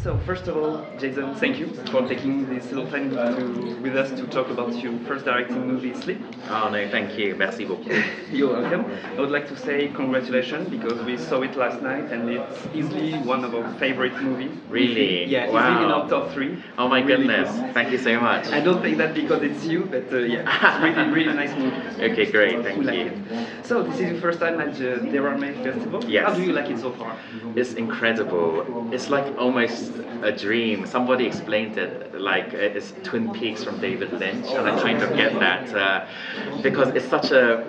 So first of all, Jason, thank you for taking this little time with us to talk about your first directing movie, Sleep. Oh no, thank you. Merci beaucoup. You're welcome. I would like to say congratulations because we saw it last night and it's easily one of our favorite movies. Really? Yeah, Wow. easily in our top 3. Oh my Really goodness. cool. Thank you so much. I don't think that because it's you, but yeah, really nice movie. Okay, great. Thank We like you. it. So this is your first time at the Gerardmer Festival. Yes. How do you like it so far? It's incredible. It's like almost a dream. Somebody explained it like it's Twin Peaks from David Lynch, and I kind of get that because it's such a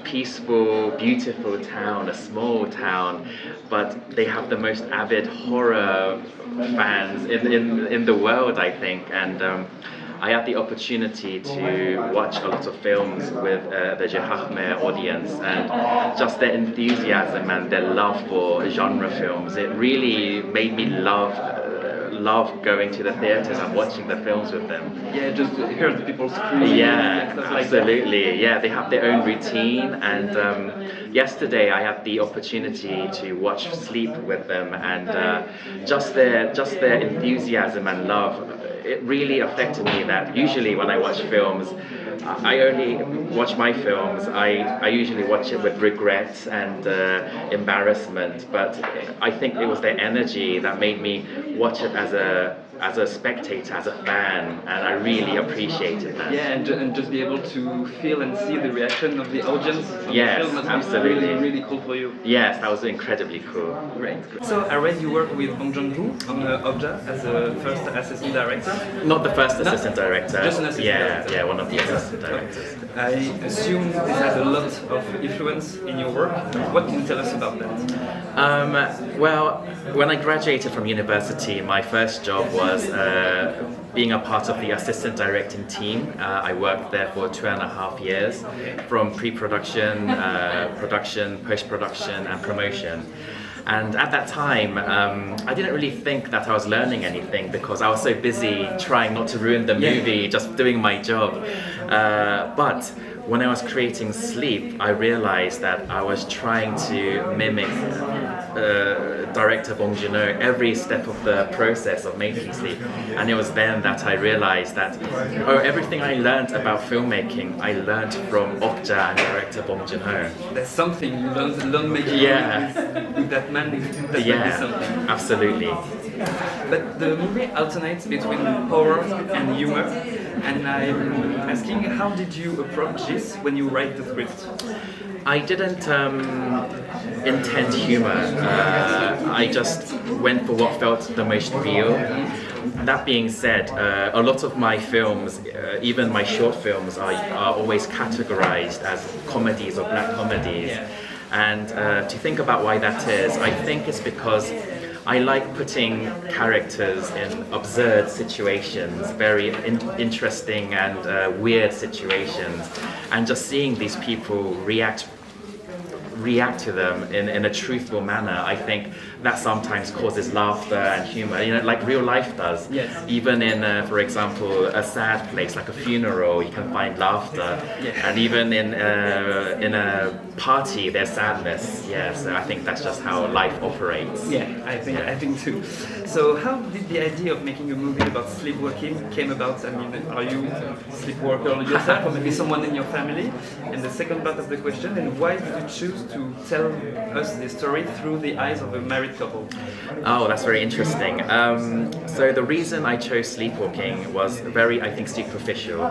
peaceful, beautiful town, a small town, but they have the most avid horror fans in the world, I think, and I had the opportunity to watch a lot of films with the Gerardmer audience, and just their enthusiasm and their love for genre films. It really made me love going to the theatres and watching the films with them. Yeah, just hear the people screaming. Yeah, and stuff like absolutely. that. Yeah, they have their own routine, and yesterday I had the opportunity to watch Sleep with them, and just their enthusiasm and love. It really affected me that usually when I watch films, I only watch my films, I usually watch it with regret and embarrassment, but I think it was their energy that made me watch it as a spectator, as a fan, and I really appreciated that. Yeah, and just be able to feel and see the reaction of the audience. Yes, the film must absolutely. Be really cool for you. Yes, that was incredibly cool. Great. So I read you work with Bong Joon-ho on Okja as a first assistant director. Not the first assistant director. Just an assistant director. Yeah, one of the assistant directors. I assume this has a lot of influence in your work. What can you tell us about that? Well, when I graduated from university, my first job was being a part of the assistant directing team. I worked there for 2.5 years, from pre-production, production, post-production and promotion. And at that time, I didn't really think that I was learning anything because I was so busy trying not to ruin the movie, just doing my job. But when I was creating Sleep, I realized that I was trying to mimic director Bong Joon-ho every step of the process of making Sleep, and it was then that I realized that everything I learned about filmmaking I learned from Okja and director Bong Joon-ho. There's something you learn making with that man. That might be something. Absolutely. But the movie alternates between horror and humor, and I'm asking, how did you approach this when you write the script? I didn't intend humor. I just went for what felt the most real. That being said, a lot of my films, even my short films, are always categorized as comedies or black comedies. Yeah. And to think about why that is, I think it's because I like putting characters in absurd situations, very interesting and weird situations, and just seeing these people react to them in a truthful manner. I think that sometimes causes laughter and humor, like real life does. Yes. Even in, for example, a sad place like a funeral, you can find laughter. Yeah. And even in a party, there's sadness. Yeah, so I think that's just how life operates. Yeah, I think too. So how did the idea of making a movie about sleepwalking came about? I mean, are you a sleepwalker yourself, or maybe someone in your family? And the second part of the question, and why did you choose to tell us this story through the eyes of a married couple? Oh, that's very interesting. So the reason I chose sleepwalking was very, I think, superficial.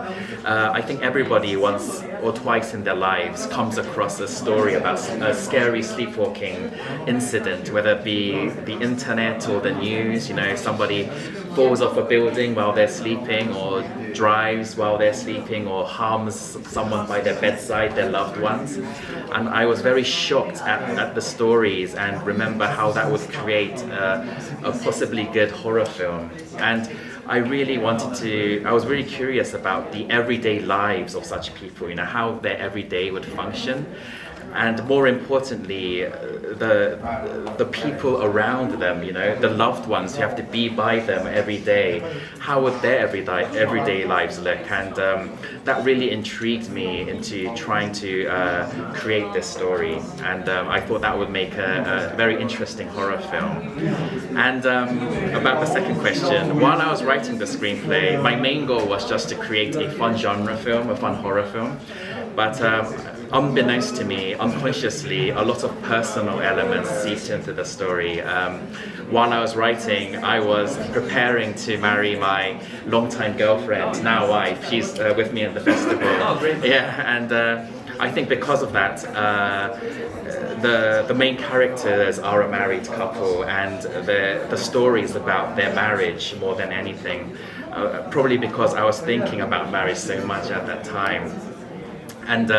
I think everybody once or twice in their lives comes across a story about a scary sleepwalking incident, whether it be the internet or the news. Somebody falls off a building while they're sleeping, or drives while they're sleeping, or harms someone by their bedside, their loved ones. And I was very shocked at the stories and remember how that would create a possibly good horror film. And I was really curious about the everyday lives of such people, how their everyday would function. and more importantly, the people around them, you know, the loved ones who have to be by them every day. How would their everyday lives look? And that really intrigued me into trying to create this story. And I thought that would make a very interesting horror film. And about the second question, while I was writing the screenplay, my main goal was just to create a fun genre film, a fun horror film. But unbeknownst to me, unconsciously, a lot of personal elements seeped into the story. While I was writing, I was preparing to marry my longtime girlfriend, now wife. She's with me at the festival. Oh, great. Yeah, and I think because of that, the main characters are a married couple, and the story is about their marriage more than anything. Probably because I was thinking about marriage so much at that time. And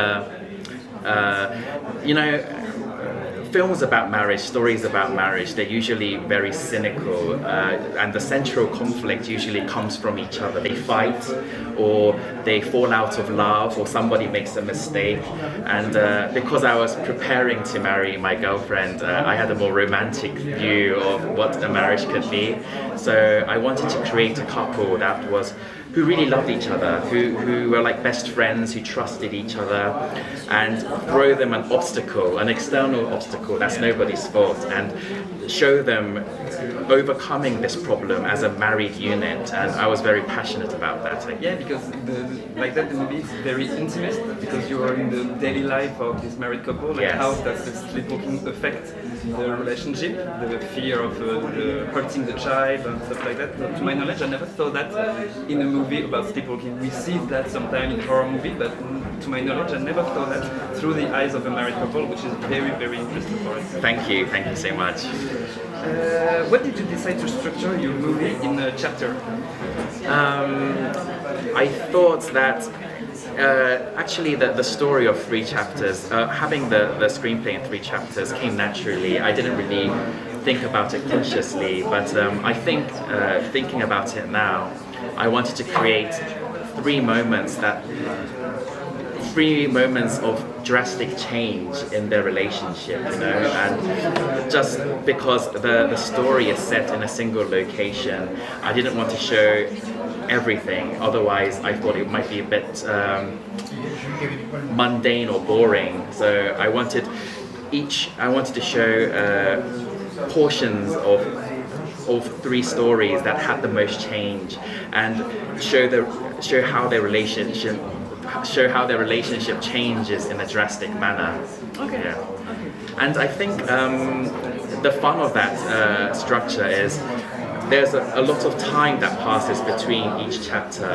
you know, films about marriage, stories about marriage, they're usually very cynical, and the central conflict usually comes from each other. They fight, or they fall out of love, or somebody makes a mistake. And because I was preparing to marry my girlfriend, I had a more romantic view of what a marriage could be. So I wanted to create a couple that was who really loved each other, who were like best friends, who trusted each other, and throw them an obstacle, an external obstacle that's nobody's fault, and show them overcoming this problem as a married unit. And I was very passionate about that. Yeah, because like that the movie is very intimate, because you are in the daily life of this married couple, and Yes. how does the sleepwalking affect the relationship, the fear of the hurting the child and stuff like that. To my knowledge, I never saw that in a movie about sleepwalking. We see that sometimes in horror movie, but to my knowledge, I never saw that through the eyes of a married couple, which is very, very interesting for us. Thank you so much. What did you decide to structure your movie in a chapter? I thought that actually the story of 3 chapters, having the screenplay in 3 chapters came naturally. I didn't really think about it consciously, but I think thinking about it now, I wanted to create 3 moments of drastic change in their relationship, you know, and just because the story is set in a single location, I didn't want to show everything, otherwise I thought it might be a bit mundane or boring. So I wanted to show portions of 3 stories that had the most change, and show how their relationship changes in a drastic manner. Okay. Yeah. And I think the fun of that structure is there's a lot of time that passes between each chapter,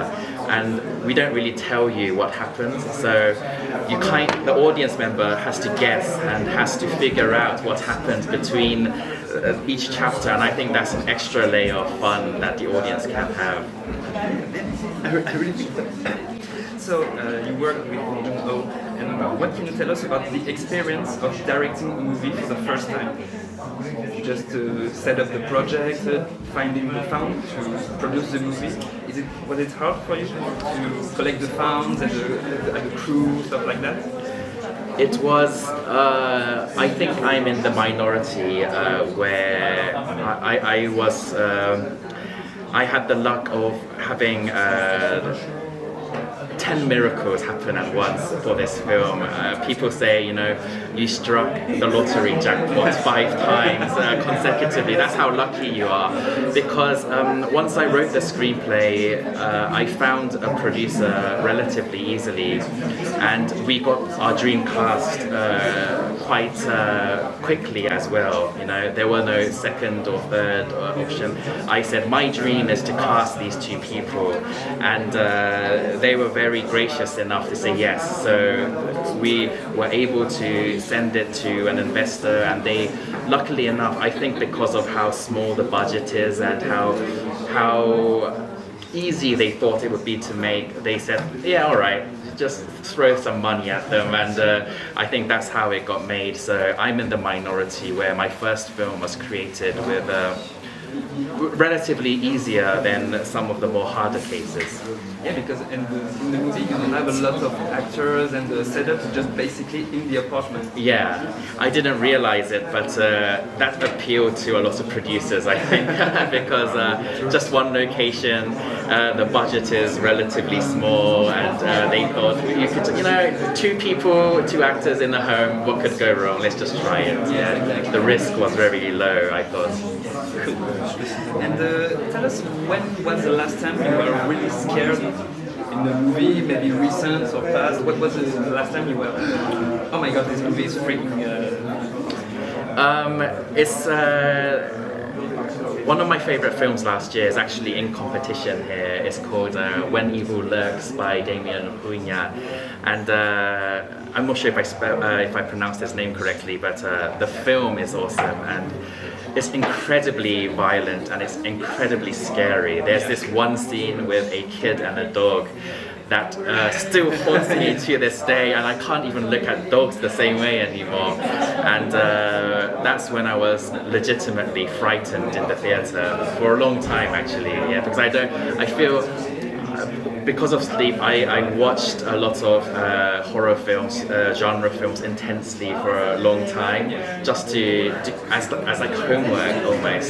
and we don't really tell you what happens. So the audience member has to guess and has to figure out what happens between each chapter, and I think that's an extra layer of fun that the audience can have. I really think that. So you work with O, and what can you tell us about the experience of directing a movie for the first time? Just to set up the project, finding the funds to produce the movie. Was it hard for you to collect the funds and the crew, stuff like that? It was, I think I'm in the minority where I had the luck of having 10 miracles happen at once for this film. People say, you know, you struck the lottery jackpot 5 times consecutively. That's how lucky you are. Because once I wrote the screenplay, I found a producer relatively easily, and we got our dream cast quite quickly as well. You know, there were no second or third option. I said my dream is to cast these 2 people, and they were very gracious enough to say yes. So we were able to send it to an investor, and they, luckily enough, I think because of how small the budget is and how easy they thought it would be to make, they said, yeah, all right, just throw some money at them, and I think that's how it got made. So I'm in the minority where my first film was created with relatively easier than some of the more harder cases. Yeah, because in the movie you don't have a lot of actors and the setup is just basically in the apartment. Yeah, I didn't realize it, but that appealed to a lot of producers, I think, because just one location, the budget is relatively small, and they thought, you could, 2 people, 2 actors in the home, what could go wrong? Let's just try it. Yeah, exactly. The risk was very low, I thought. And tell us, when was the last time you were really scared in a movie, maybe recent or past? What was the last time you were, oh my god, this movie is freaking... It's one of my favorite films last year is actually in competition here. It's called When Evil Lurks by Damien Huigna, and I'm not sure if I pronounced his name correctly, but the film is awesome, and it's incredibly violent and it's incredibly scary. There's this one scene with a kid and a dog that still haunts me to this day, and I can't even look at dogs the same way anymore. And that's when I was legitimately frightened in the theatre for a long time, actually. Yeah, because I feel. Because of sleep, I watched a lot of horror films, genre films intensely for a long time, just as like homework almost.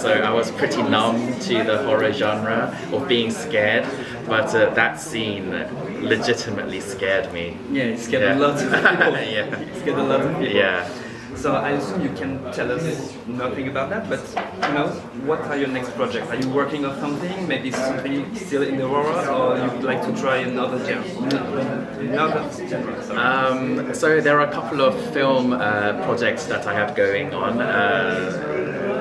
So I was pretty numb to the horror genre of being scared, but that scene legitimately scared me. Yeah, it scared a lot of people. Yeah. It scared a lot of people. Yeah. So I assume you can tell us nothing about that, but what are your next projects? Are you working on something, maybe something still in the horror, or you'd like to try another genre? So there are a couple of film projects that I have going on,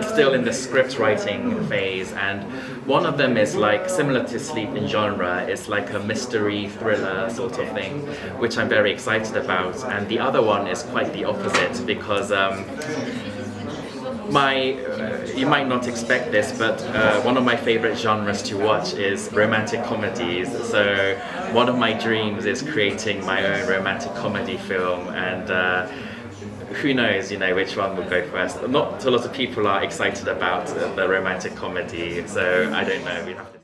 still in the script writing phase, and one of them is like similar to Sleep in genre. It's like a mystery thriller sort of thing, which I'm very excited about, and the other one is quite the opposite, because you might not expect this, but one of my favorite genres to watch is romantic comedies. So one of my dreams is creating my own romantic comedy film, and who knows, which one will go first. Not a lot of people are excited about the romantic comedy, so I don't know. We have to